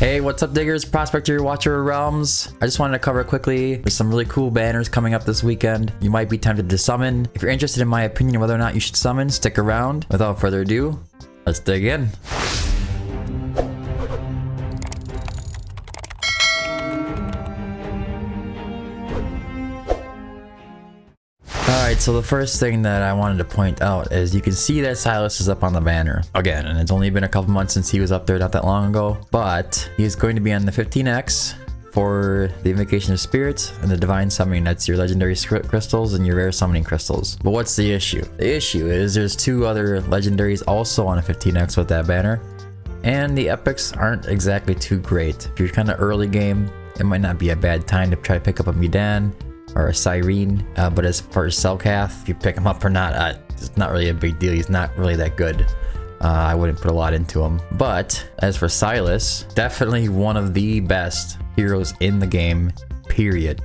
Hey, what's up, diggers? Prospector, Watcher of Realms. I just wanted to cover quickly. There's some really cool banners coming up this weekend. You might be tempted to summon. If you're interested in my opinion on whether or not you should summon, stick around. Without further ado, let's dig in. Alright, so the first thing that I wanted to point out is you can see that Sylas is up on the banner again, and it's only been a couple months since he was up there not that long ago, but he's going to be on the 15X for the Invocation of Spirits and the Divine Summoning. That's your legendary crystals and your rare summoning crystals. But what's the issue? The issue is there's two other legendaries also on a 15X with that banner, and the epics aren't exactly too great. If you're kind of early game, it might not be a bad time to try to pick up a Mudan or a Cyrene, but as far as Selkath, if you pick him up or not, it's not really a big deal. He's not really that good. I wouldn't put a lot into him. But as for Sylas, definitely one of the best heroes in the game, period.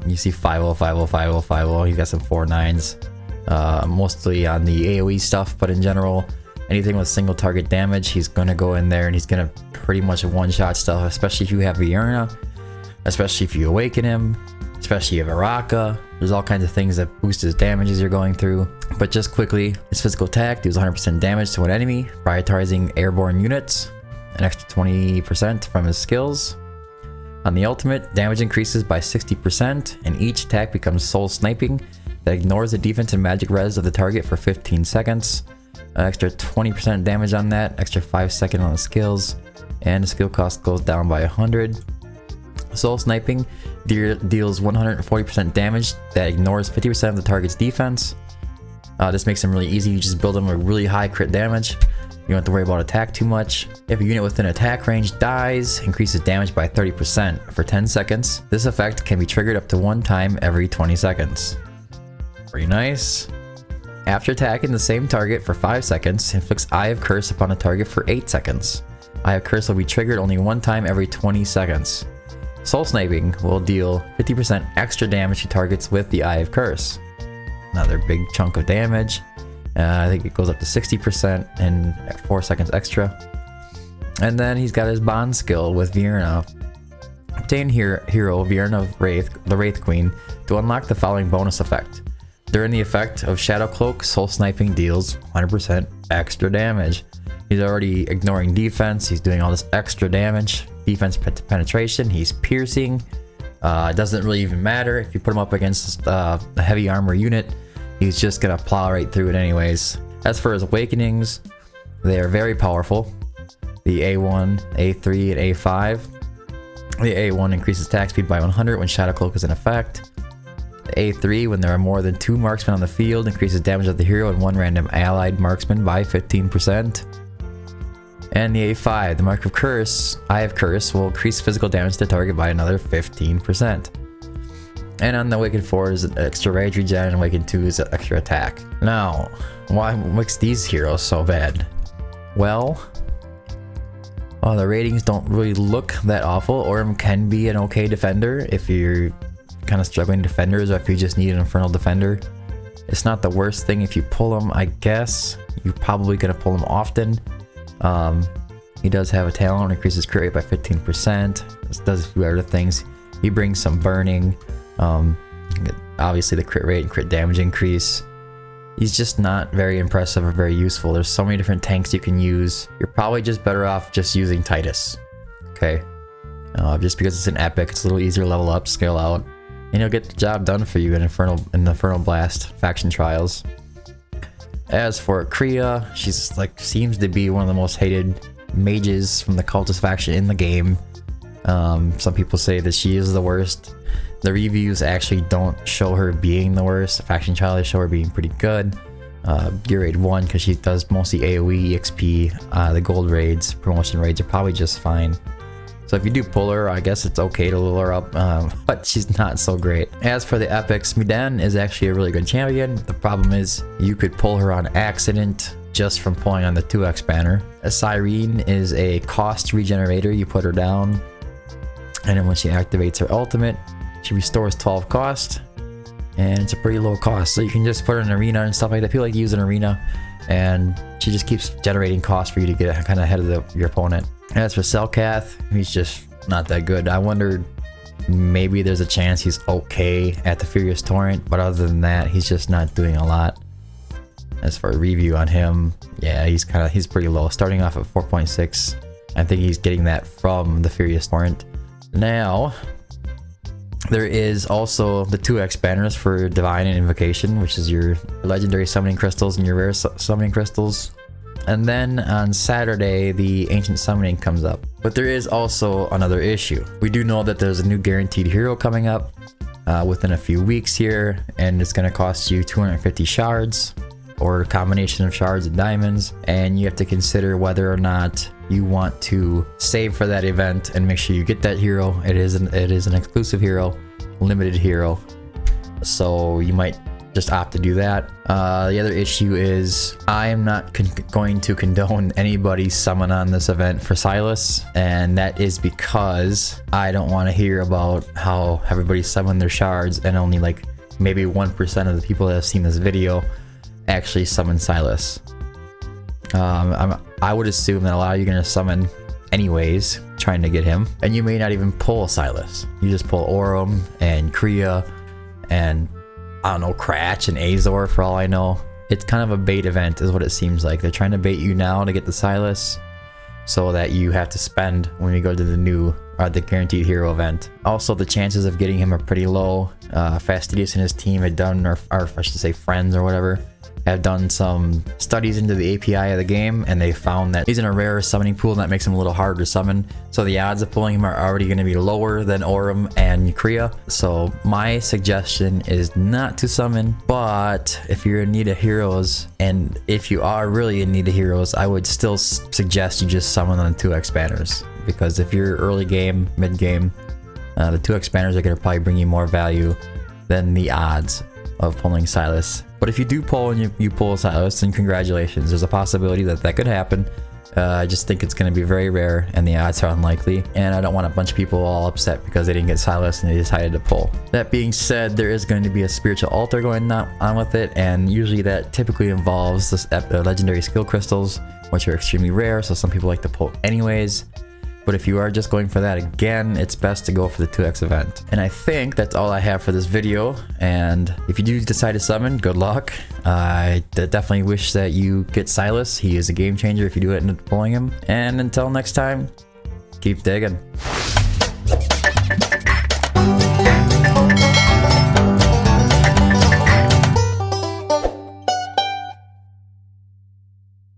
You see 5-0, 5-0, 5-0, 5-0. He's got some 4-9s, mostly on the AoE stuff, but in general, anything with single target damage, he's gonna go in there and he's gonna pretty much one-shot stuff, especially if you have Vierna, especially if you awaken him, especially if Araka. There's all kinds of things that boost his damage as you're going through. But just quickly, his physical attack deals 100% damage to an enemy, prioritizing airborne units, an extra 20% from his skills. On the ultimate, damage increases by 60%, and each attack becomes soul sniping that ignores the defense and magic res of the target for 15 seconds. An extra 20% damage on that, extra 5 seconds on the skills, and the skill cost goes down by 100. Soul sniping deals 140% damage that ignores 50% of the target's defense. This makes him really easy. You just build him a really high crit damage. You don't have to worry about attack too much. If a unit within attack range dies, increases damage by 30% for 10 seconds. This effect can be triggered up to 1 time every 20 seconds. Pretty nice. After attacking the same target for 5 seconds, inflicts Eye of Curse upon a target for 8 seconds. Eye of Curse will be triggered only 1 time every 20 seconds. Soul Sniping will deal 50% extra damage to targets with the Eye of Curse. Another big chunk of damage. I think it goes up to 60% and 4 seconds extra. And then he's got his bond skill with Vierna. Obtain hero Vierna of the Wraith Queen to unlock the following bonus effect. During the effect of Shadow Cloak, Soul Sniping deals 100% extra damage. He's already ignoring defense. He's doing all this extra damage. Defense penetration, he's piercing. It doesn't really even matter if you put him up against a heavy armor unit. He's just gonna plow right through it anyways. As for his awakenings, they are very powerful. The A1, A3, and A5. The A1 increases attack speed by 100 when Shadow Cloak is in effect. The A3, when there are more than 2 marksmen on the field, increases damage of the hero and 1 random allied marksman by 15%. And the A5, the Mark of Curse, Eye of Curse, will increase physical damage to the target by another 15%. And on the Awakened 4 is an extra rage regen, and Awakened 2 is an extra attack. Now, why makes these heroes so bad? Well, the ratings don't really look that awful. Orym can be an okay defender if you're kind of struggling defenders, or if you just need an Infernal Defender. It's not the worst thing if you pull him, I guess. You're probably going to pull him often. He does have a talent, increases crit rate by 15%. Does a few other things. He brings some burning. Obviously the crit rate and crit damage increase. He's just not very impressive or very useful. There's so many different tanks you can use. You're probably just better off just using Titus. Okay. Just because it's an epic, it's a little easier to level up, scale out, and you'll get the job done for you in Infernal Blast Faction Trials. As for Kriya, she's seems to be one of the most hated mages from the Cultist faction in the game. Some people say that she is the worst. The reviews actually don't show her being the worst. The faction trials show her being pretty good. Gear raid 1, because she does mostly AoE, EXP, the gold raids, promotion raids are probably just fine. So if you do pull her, I guess it's okay to level her up, but she's not so great. As for the epics, Mudan is actually a really good champion. The problem is you could pull her on accident just from pulling on the 2x banner. A Cyrene is a cost regenerator. You put her down, and then when she activates her ultimate, she restores 12 cost, and it's a pretty low cost. So you can just put her in an arena and stuff like that. People like to use an arena and she just keeps generating costs for you to get kind of ahead of your opponent. As for Selkath, he's just not that good. I wondered maybe there's a chance he's okay at the Furious Torrent, but other than that, he's just not doing a lot. As for a review on him, yeah, he's pretty low, starting off at 4.6. I think he's getting that from the Furious Torrent. Now, there is also the 2x banners for Divine and Invocation, which is your legendary summoning crystals and your rare summoning crystals. And then on Saturday, the Ancient Summoning comes up. But there is also another issue. We do know that there's a new guaranteed hero coming up within a few weeks here, and it's going to cost you 250 shards, or a combination of shards and diamonds, and you have to consider whether or not you want to save for that event and make sure you get that hero. It is an exclusive hero, limited hero, so you might just opt to do that. The other issue is I am not going to condone anybody's summon on this event for Sylas, and that is because I don't want to hear about how everybody summoned their shards and only like maybe 1% of the people that have seen this video actually summon Sylas. I would assume that a lot of you are going to summon anyways, trying to get him, and you may not even pull Sylas. You just pull Aurum and Kriya and I don't know, Cratch and Azor for all I know. It's kind of a bait event is what it seems like. They're trying to bait you now to get the Sylas so that you have to spend when you go to the guaranteed hero event. Also, the chances of getting him are pretty low. Fastidious and his team had done, or I should say friends or whatever, have done some studies into the API of the game, and they found that he's in a rare summoning pool, and that makes him a little harder to summon. So the odds of pulling him are already going to be lower than Aurum and Kriya. So my suggestion is not to summon, but if you're in need of heroes, and if you are really in need of heroes, I would still suggest you just summon on the 2x banners, because if you're early game, mid game, the 2x banners are going to probably bring you more value than the odds of pulling Sylas. But if you do pull and you pull Sylas, then congratulations. There's a possibility that could happen. I just think it's going to be very rare, and the odds are unlikely. And I don't want a bunch of people all upset because they didn't get Sylas and they decided to pull. That being said, there is going to be a spiritual altar going on with it, and usually that typically involves the legendary skill crystals, which are extremely rare, so some people like to pull anyways. But if you are just going for that, again, it's best to go for the 2x event. And I think that's all I have for this video. And if you do decide to summon, good luck. I definitely wish that you get Sylas. He is a game changer if you do it into pulling him. And until next time, keep digging.